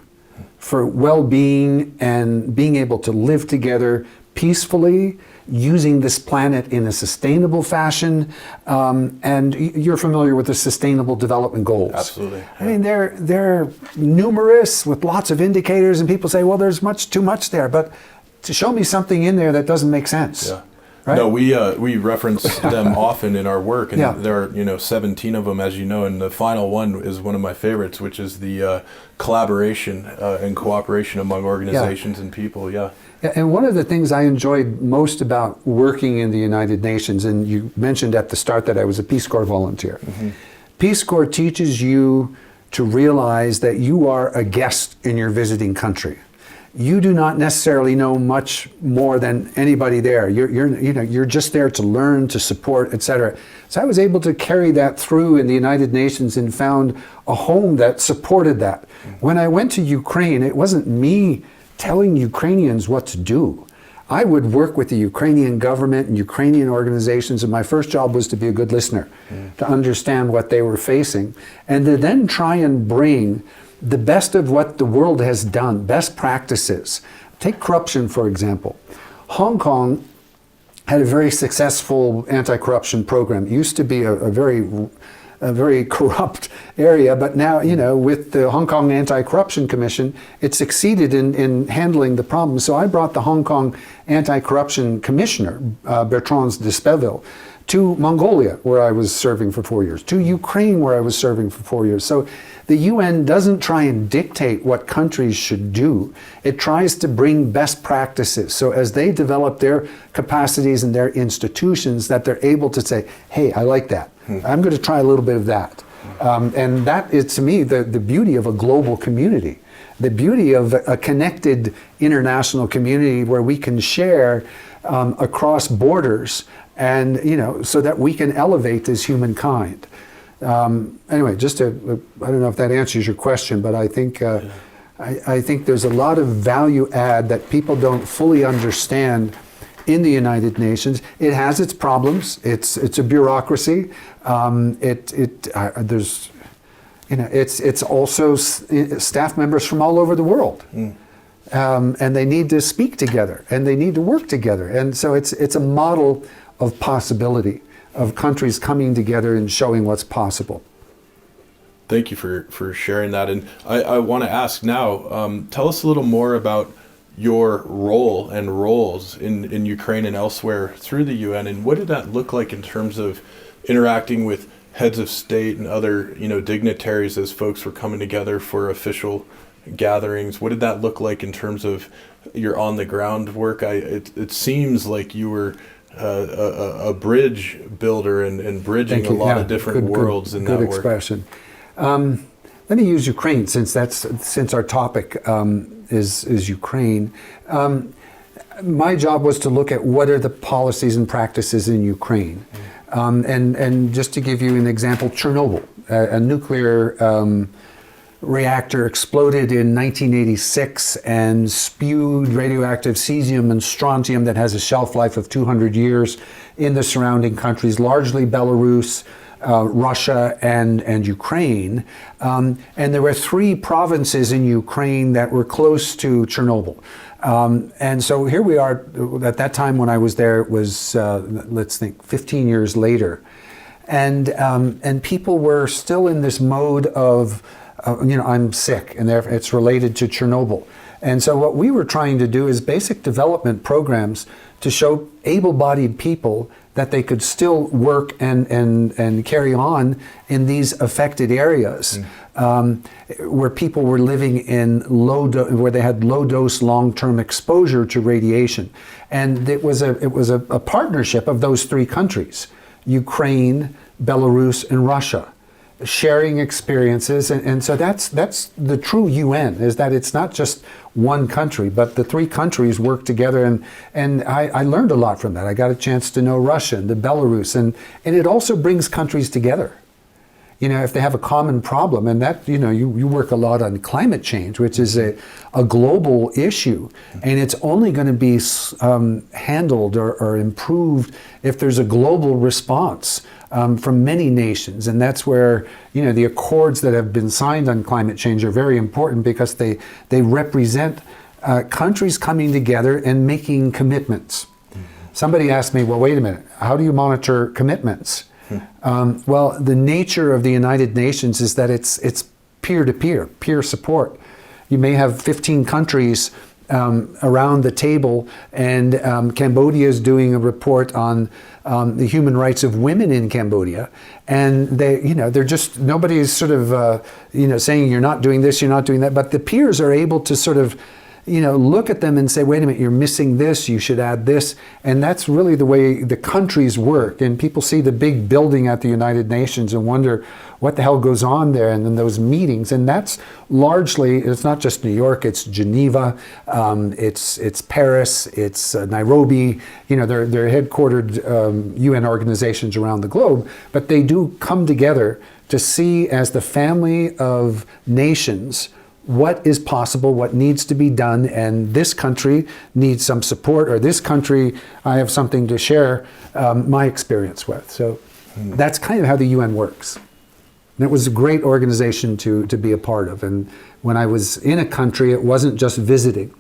for well-being and being able to live together peacefully, using this planet in a sustainable fashion, and you're familiar with the Sustainable Development Goals. Absolutely. Yeah. I mean, they're numerous with lots of indicators, and people say, well, there's too much there, but to show me something in there that doesn't make sense. Yeah. Right? No, we reference them often in our work, and Yeah. there are 17 of them, as you know, and the final one is one of my favorites, which is the collaboration and cooperation among organizations and people. Yeah. And one of the things I enjoyed most about working in the United Nations, and you mentioned at the start that I was a Peace Corps volunteer. Peace Corps teaches you to realize that you are a guest in your visiting country. You do not necessarily know much more than anybody there. You're just there to learn, to support, etc. So I was able to carry that through in the United Nations and found a home that supported that. When I went to Ukraine, it wasn't me telling Ukrainians what to do. I would work with the Ukrainian government and Ukrainian organizations, and my first job was to be a good listener, to understand what they were facing, and to then try and bring the best of what the world has done, best practices. Take corruption, for example. Hong Kong had a very successful anti-corruption program. It used to be a very corrupt area, but now, with the Hong Kong Anti-Corruption Commission, it succeeded in handling the problem. So I brought the Hong Kong Anti-Corruption Commissioner, Bertrand Despeville, to Mongolia, where I was serving for 4 years, to Ukraine, where I was serving for 4 years. So the UN doesn't try and dictate what countries should do. It tries to bring best practices. So as they develop their capacities and their institutions, that they're able to say, hey, I like that. I'm going to try a little bit of that. And that is, to me, the beauty of a global community. The beauty of a connected international community where we can share across borders, and so that we can elevate as humankind. Anyway, I don't know if that answers your question, but I think I think there's a lot of value add that people don't fully understand in the United Nations. It has its problems. It's a bureaucracy. It's also staff members from all over the world. And they need to speak together, and they need to work together. And so it's a model of possibility, of countries coming together and showing what's possible. Thank you for sharing that. And I want to ask now, tell us a little more about your role and roles in Ukraine and elsewhere through the UN, and what did that look like in terms of interacting with heads of state and other dignitaries as folks were coming together for official gatherings? What did that look like in terms of your on the ground work? It seems like you were a bridge builder and bridging a lot of different worlds in that work. Good expression. Let me use Ukraine since our topic is Ukraine. My job was to look at what are the policies and practices in Ukraine. And just to give you an example, Chernobyl, a nuclear reactor exploded in 1986 and spewed radioactive cesium and strontium that has a shelf life of 200 years in the surrounding countries, largely Belarus, Russia and Ukraine. And there were 3 provinces in Ukraine that were close to Chernobyl. And so here we are. At that time when I was there, it was, let's think, 15 years later. And people were still in this mode of, I'm sick, and it's related to Chernobyl. And so what we were trying to do is basic development programs to show able-bodied people that they could still work and carry on in these affected areas, where people were living in where they had low-dose, long-term exposure to radiation. And it was a partnership of those 3 countries, Ukraine, Belarus, and Russia, sharing experiences. And so that's the true UN, is that it's not just one country, but the 3 countries work together. And I learned a lot from that. I got a chance to know Russia and the Belarus, and it also brings countries together. If they have a common problem, and that, you work a lot on climate change, which is a global issue, and it's only going to be handled or improved if there's a global response from many nations. And that's where, the accords that have been signed on climate change are very important, because they represent countries coming together and making commitments. Somebody asked me, well, wait a minute, how do you monitor commitments? Well, the nature of the United Nations is that it's peer-to-peer, peer support. You may have 15 countries around the table, and Cambodia is doing a report on the human rights of women in Cambodia, and they're just, nobody is sort of saying you're not doing this, you're not doing that, but the peers are able to sort of look at them and say, wait a minute, you're missing this, you should add this. And that's really the way the countries work. And people see the big building at the United Nations and wonder what the hell goes on there, and then those meetings. And that's largely, it's not just New York, it's Geneva, it's Paris, it's Nairobi. They're headquartered UN organizations around the globe, but they do come together to see, as the family of nations, what is possible, what needs to be done, and this country needs some support, or this country, I have something to share my experience with. So that's kind of how the UN works. And it was a great organization to be a part of. And when I was in a country, it wasn't just visiting.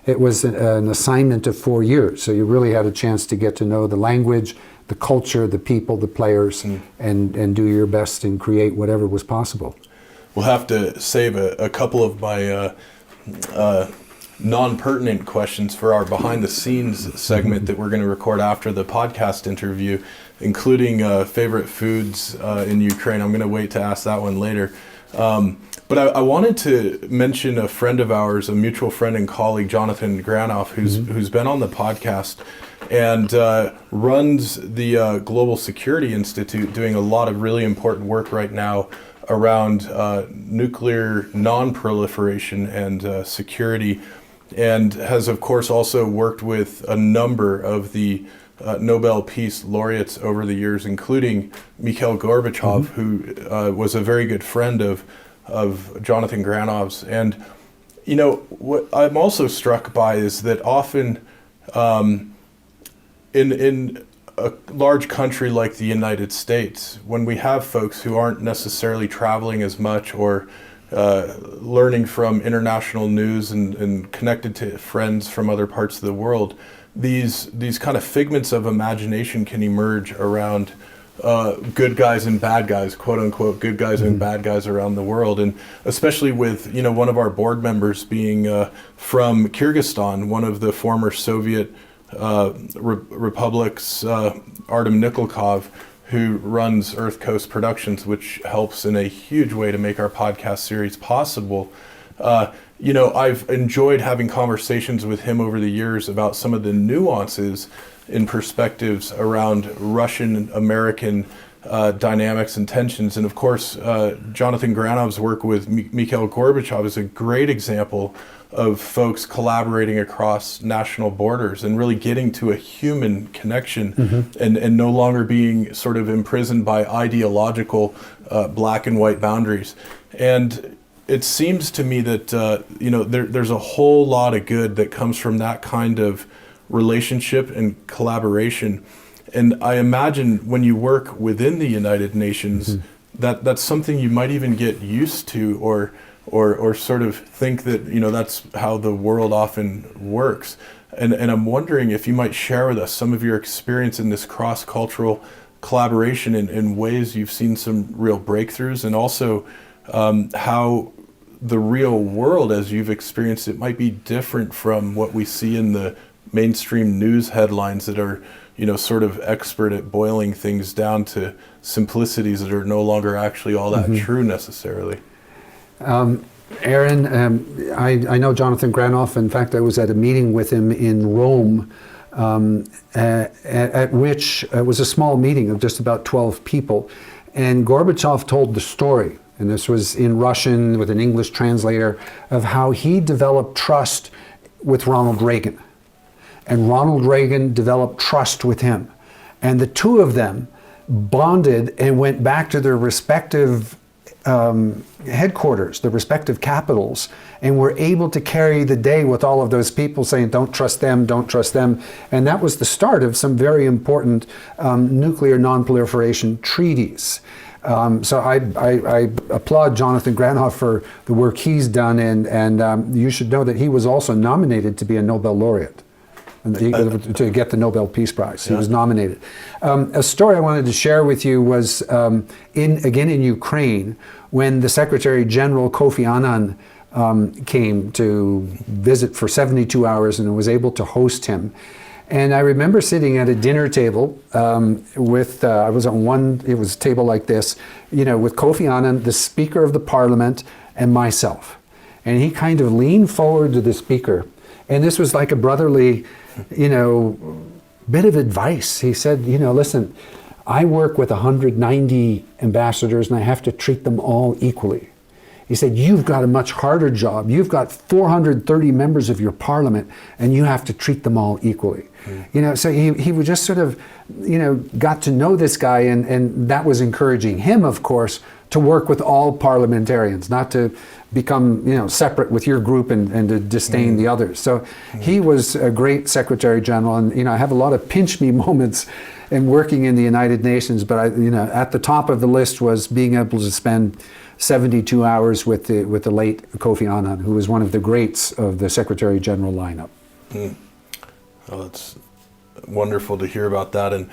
It was an assignment of 4 years. So you really had a chance to get to know the language, the culture, the people, the players, and do your best and create whatever was possible. We'll have to save a couple of my non-pertinent questions for our behind-the-scenes segment that we're going to record after the podcast interview, including favorite foods in Ukraine. I'm going to wait to ask that one later. But I wanted to mention a friend of ours, a mutual friend and colleague, Jonathan Granoff, who's been on the podcast and runs the Global Security Institute, doing a lot of really important work right now around nuclear non-proliferation and security, and has of course also worked with a number of the Nobel Peace laureates over the years, including Mikhail Gorbachev, who was a very good friend of Jonathan Granoff's. And what I'm also struck by is that often in a large country like the United States, when we have folks who aren't necessarily traveling as much or learning from international news and connected to friends from other parts of the world, these kind of figments of imagination can emerge around good guys and bad guys, quote unquote, good guys and bad guys around the world. And especially with, one of our board members being from Kyrgyzstan, one of the former Soviet republics, Artem Nikolkov, who runs Earth Coast Productions, which helps in a huge way to make our podcast series possible. I've enjoyed having conversations with him over the years about some of the nuances and perspectives around Russian-American dynamics and tensions. And of course, Jonathan Granov's work with Mikhail Gorbachev is a great example of folks collaborating across national borders and really getting to a human connection, and no longer being sort of imprisoned by ideological black and white boundaries. And it seems to me that there's a whole lot of good that comes from that kind of relationship and collaboration. And I imagine when you work within the United Nations, that's something you might even get used to, or sort of think that, that's how the world often works. And I'm wondering if you might share with us some of your experience in this cross-cultural collaboration in ways you've seen some real breakthroughs, and also how the real world as you've experienced it might be different from what we see in the mainstream news headlines that are, sort of expert at boiling things down to simplicities that are no longer actually all that true necessarily. Aaron, I know Jonathan Granoff. In fact, I was at a meeting with him in Rome, at which it was a small meeting of just about 12 people. And Gorbachev told the story, and this was in Russian with an English translator, of how he developed trust with Ronald Reagan. And Ronald Reagan developed trust with him. And the two of them bonded and went back to their respective headquarters, the respective capitals, and were able to carry the day with all of those people saying, don't trust them, don't trust them. And that was the start of some very important nuclear non-proliferation treaties. So I applaud Jonathan Granoff for the work he's done, and you should know that he was also nominated to be a Nobel laureate, to get the Nobel Peace Prize. He was nominated. A story I wanted to share with you was in Ukraine, when the Secretary General Kofi Annan came to visit for 72 hours and was able to host him. And I remember sitting at a dinner table with, I was on one, it was a table like this, with Kofi Annan, the Speaker of the Parliament, and myself. And he kind of leaned forward to the speaker, and this was like a brotherly, bit of advice. He said, listen, I work with 190 ambassadors and I have to treat them all equally. He said, you've got a much harder job. You've got 430 members of your parliament and you have to treat them all equally. So he would just sort of, got to know this guy, and that was encouraging him, of course, to work with all parliamentarians, not to become, separate with your group and to disdain the others. So he was a great Secretary General, and, I have a lot of pinch me moments in working in the United Nations, but at the top of the list was being able to spend 72 hours with the late Kofi Annan, who was one of the greats of the Secretary General lineup. Well, it's wonderful to hear about that. And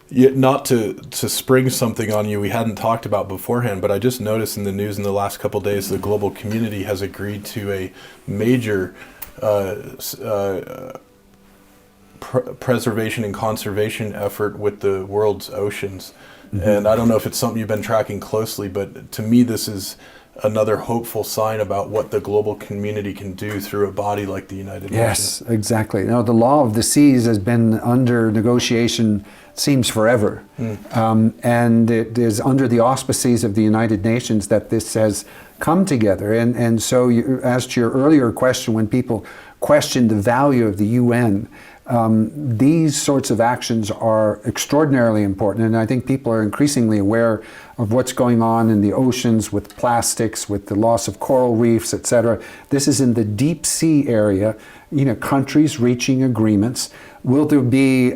yet, not to spring something on you we hadn't talked about beforehand, but I just noticed in the news in the last couple of days the global community has agreed to a major preservation and conservation effort with the world's oceans. And I don't know if it's something you've been tracking closely, but to me this is another hopeful sign about what the global community can do through a body like the United Nations. Yes, exactly. The law of the seas has been under negotiation, seems forever. And it is under the auspices of the United Nations that this has come together. And so as to your earlier question, when people question the value of the UN, these sorts of actions are extraordinarily important, and I think people are increasingly aware of what's going on in the oceans with plastics, with the loss of coral reefs, etc. This is in the deep sea area, countries reaching agreements. Will there be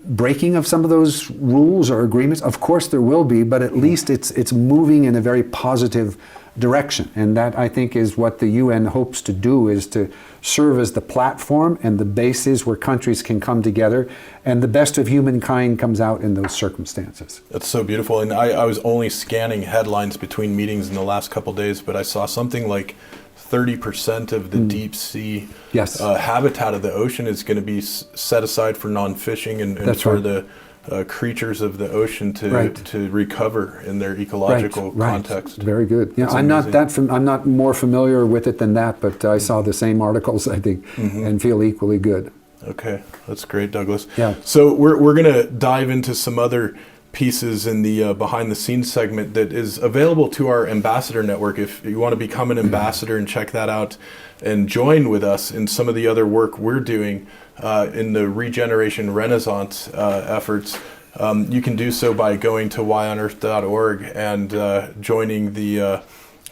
breaking of some of those rules or agreements? Of course there will be, but at least it's moving in a very positive direction, and that, I think, is what the UN hopes to do, is to serve as the platform and the basis where countries can come together, and the best of humankind comes out in those circumstances. That's so beautiful. And I was only scanning headlines between meetings in the last couple of days, but I saw something like 30% of the deep sea habitat of the ocean is going to be set aside for non-fishing and for the creatures of the ocean to recover in their ecological context. Very good. Yeah, I'm not more familiar with it than that, but I saw the same articles, I think, and feel equally good. Okay, that's great, Douglas. Yeah. So we're going to dive into some other pieces in the behind the scenes segment that is available to our ambassador network. If you want to become an ambassador and check that out and join with us in some of the other work we're doing in the regeneration renaissance efforts, you can do so by going to whyonearth.org and joining the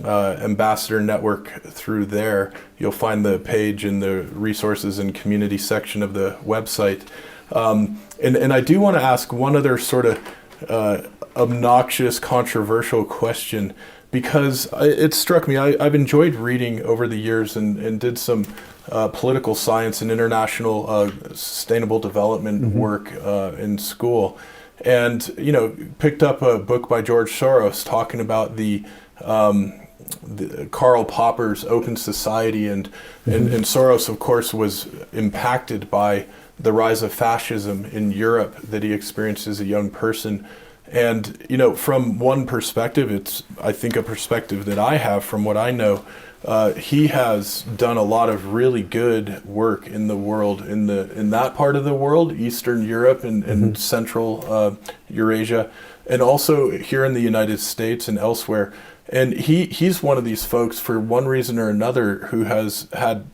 ambassador network through there. You'll find the page in the resources and community section of the website. And I do want to ask one other sort of obnoxious, controversial question, because it struck me. I've enjoyed reading over the years and did some political science and international sustainable development work in school. And, picked up a book by George Soros talking about the Karl Popper's Open Society, and Soros, of course, was impacted by the rise of fascism in Europe that he experienced as a young person. And, from one perspective, it's, I think, a perspective that I have from what I know. He has done a lot of really good work in the world, in that part of the world, Eastern Europe and Central Eurasia, and also here in the United States and elsewhere. And he's one of these folks, for one reason or another, who has had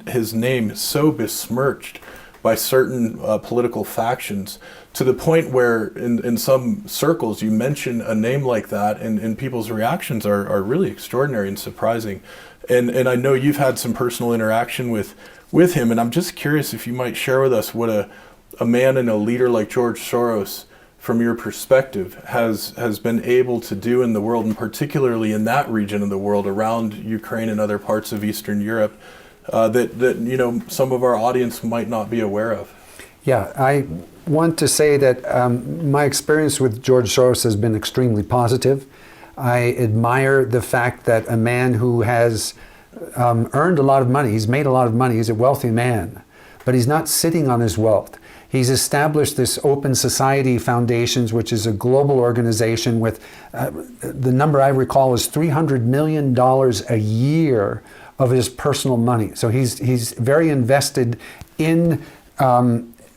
his name so besmirched by certain political factions, to the point where in some circles you mention a name like that and people's reactions are really extraordinary and surprising. And I know you've had some personal interaction with him, and I'm just curious if you might share with us what a man and a leader like George Soros, from your perspective, has been able to do in the world, and particularly in that region of the world around Ukraine and other parts of Eastern Europe, that some of our audience might not be aware of. Yeah, I want to say that my experience with George Soros has been extremely positive. I admire the fact that a man who has earned a lot of money, he's made a lot of money, he's a wealthy man, but he's not sitting on his wealth. He's established this Open Society Foundations, which is a global organization with, the number I recall is $300 million a year of his personal money. So he's very invested in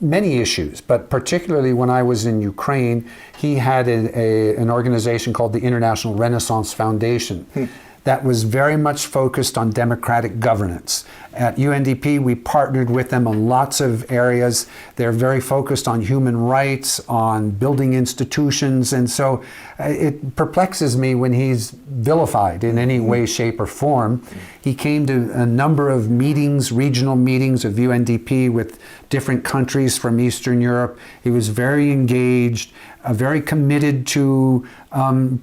many issues, but particularly when I was in Ukraine, he had an organization called the International Renaissance Foundation that was very much focused on democratic governance. At UNDP, we partnered with them on lots of areas. They're very focused on human rights, on building institutions, and so it perplexes me when he's vilified in any way, shape, or form. He came to a number of meetings, regional meetings of UNDP with different countries from Eastern Europe. He was very engaged, very committed to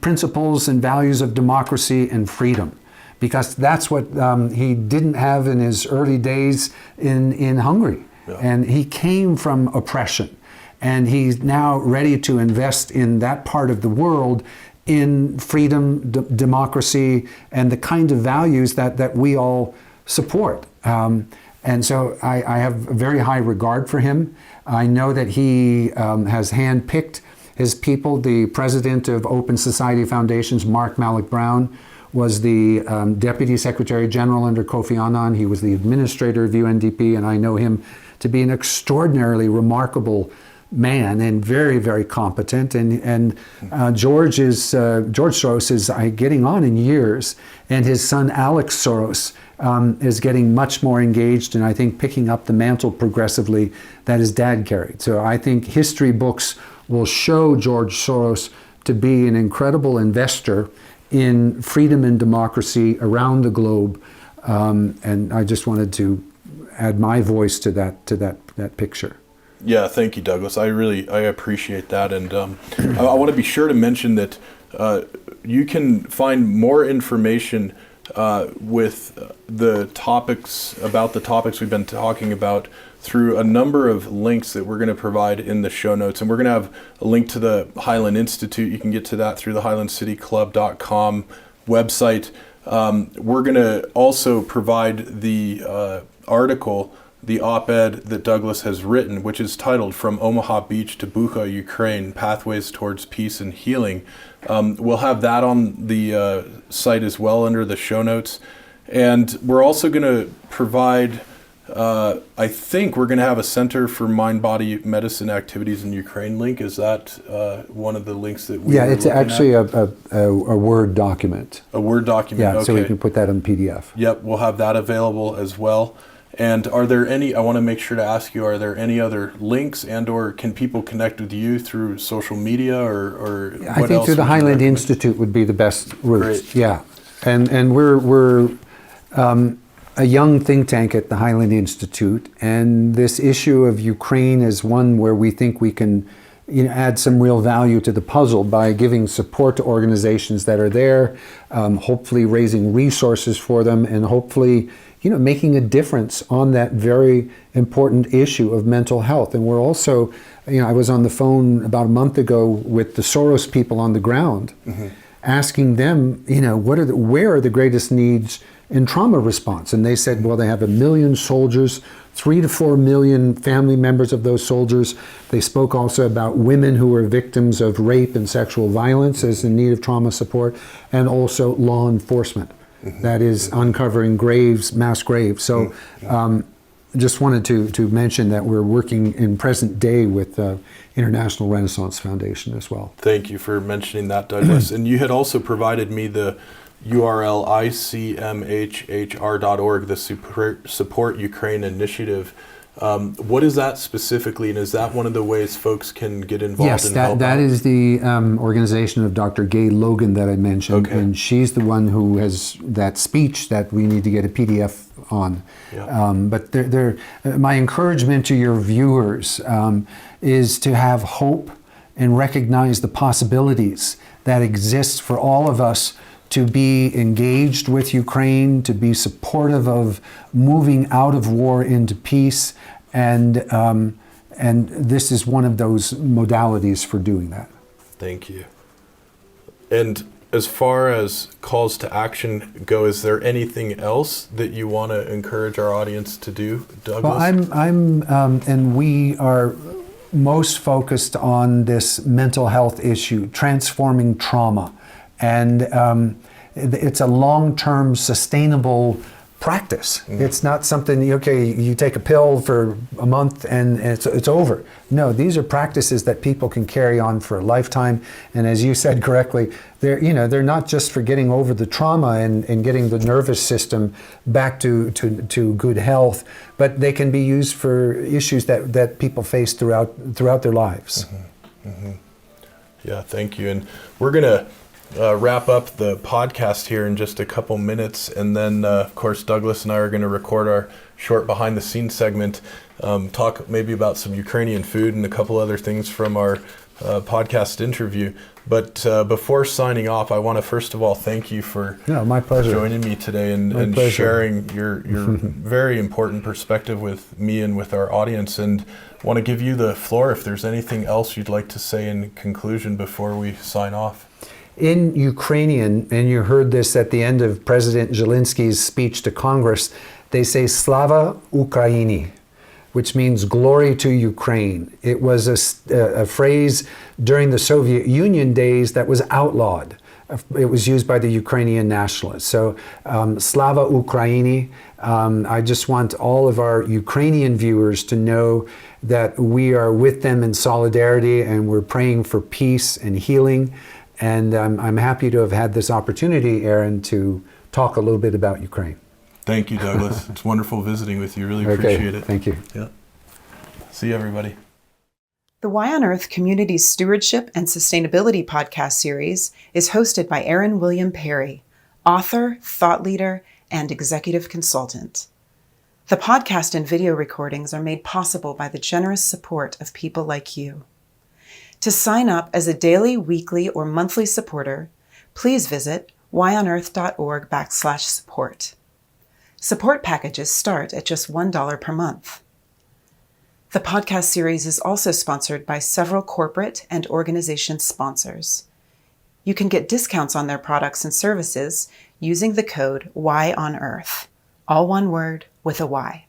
principles and values of democracy and freedom, because that's what he didn't have in his early days in Hungary. Yeah. And he came from oppression, and he's now ready to invest in that part of the world in freedom, democracy, and the kind of values that we all support. And so I have a very high regard for him. I know that he has handpicked his people. The president of Open Society Foundations, Mark Malloch Brown, was the Deputy Secretary General under Kofi Annan. He was the administrator of UNDP, and I know him to be an extraordinarily remarkable man and very, very competent. And George Soros is getting on in years, and his son Alex Soros is getting much more engaged, and I think picking up the mantle progressively that his dad carried. So I think history books will show George Soros to be an incredible investor in freedom and democracy around the globe, and I just wanted to add my voice to that picture. Yeah, thank you, Douglas. I appreciate that, and I want to be sure to mention that you can find more information with the topics we've been talking about through a number of links that we're going to provide in the show notes. And we're going to have a link to the Highland Institute. You can get to that through the highlandcityclub.com website. We're going to also provide the article, the op-ed that Douglas has written, which is titled From Omaha Beach to Bucha, Ukraine, Pathways Towards Peace and Healing. We'll have that on the site as well under the show notes. And we're also going to provide, I think we're going to have a Center for Mind-Body Medicine Activities in Ukraine link. Is that one of the links that we Yeah, it's actually a Word document. A Word document, yeah, okay. So we can put that in PDF. Yep, we'll have that available as well. And I want to make sure to ask you, are there any other links or can people connect with you through social media or what else? I think through the Highland Institute would be the best route. Great. Yeah. And we're a young think tank at the Highland Institute, and this issue of Ukraine is one where we think we can add some real value to the puzzle by giving support to organizations that are there, hopefully raising resources for them, and hopefully making a difference on that very important issue of mental health. And we're also, I was on the phone about a month ago with the Soros people on the ground, asking them, where are the greatest needs in trauma response? And they said, well, they have 1 million soldiers, 3 to 4 million family members of those soldiers. They spoke also about women who were victims of rape and sexual violence as in need of trauma support, and also law enforcement that is uncovering graves, mass graves. So just wanted to mention that we're working in present day with the International Renaissance Foundation as well. Thank you for mentioning that, Douglas. And you had also provided me the URL icmhhr.org, the Support Ukraine Initiative. What is that specifically, and is that one of the ways folks can get involved? Yes, and help that out? is the organization of Dr. Gay Logan that I mentioned, Okay. and she's the one who has that speech that we need to get a PDF on. Yeah. But my encouragement to your viewers is to have hope and recognize the possibilities that exist for all of us to be engaged with Ukraine, to be supportive of moving out of war into peace, and this is one of those modalities for doing that. Thank you. And as far as calls to action go, is there anything else that you want to encourage our audience to do, Douglas? Well, and we are most focused on this mental health issue, transforming trauma. And it's a long-term sustainable practice. It's not something, you take a pill for a month and it's over. No, these are practices that people can carry on for a lifetime. And as you said correctly, they're not just for getting over the trauma and getting the nervous system back to good health, but they can be used for issues that people face throughout their lives. Yeah, thank you. And we're going to wrap up the podcast here in just a couple minutes, and then of course Douglas and I are going to record our short behind the scenes segment, talk maybe about some Ukrainian food and a couple other things from our podcast interview. But before signing off, I want to first of all thank you for my pleasure. joining me today and sharing your very important perspective with me and with our audience, and want to give you the floor if there's anything else you'd like to say in conclusion before we sign off. In Ukrainian, and you heard this at the end of President Zelensky's speech to Congress, they say Slava Ukraini, which means glory to Ukraine. It was a phrase during the Soviet Union days that was outlawed. It was used by the Ukrainian nationalists. So Slava Ukraini. I just want all of our Ukrainian viewers to know that we are with them in solidarity, and we're praying for peace and healing. And I'm happy to have had this opportunity, Aaron, to talk a little bit about Ukraine. Thank you, Douglas. It's wonderful visiting with you. Really appreciate it. Thank you. Yeah. See you, everybody. The Why on Earth Community Stewardship and Sustainability podcast series is hosted by Aaron William Perry, author, thought leader, and executive consultant. The podcast and video recordings are made possible by the generous support of people like you. To sign up as a daily, weekly, or monthly supporter, please visit whyonearth.org/support. Support packages start at just $1 per month. The podcast series is also sponsored by several corporate and organization sponsors. You can get discounts on their products and services using the code WHYONEARTH, all one word with a Y.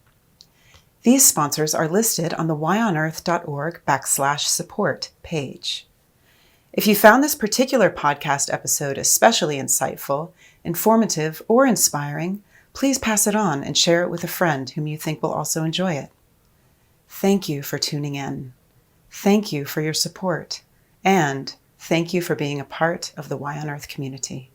These sponsors are listed on the whyonearth.org/support page. If you found this particular podcast episode especially insightful, informative, or inspiring, please pass it on and share it with a friend whom you think will also enjoy it. Thank you for tuning in. Thank you for your support. And thank you for being a part of the Why on Earth community.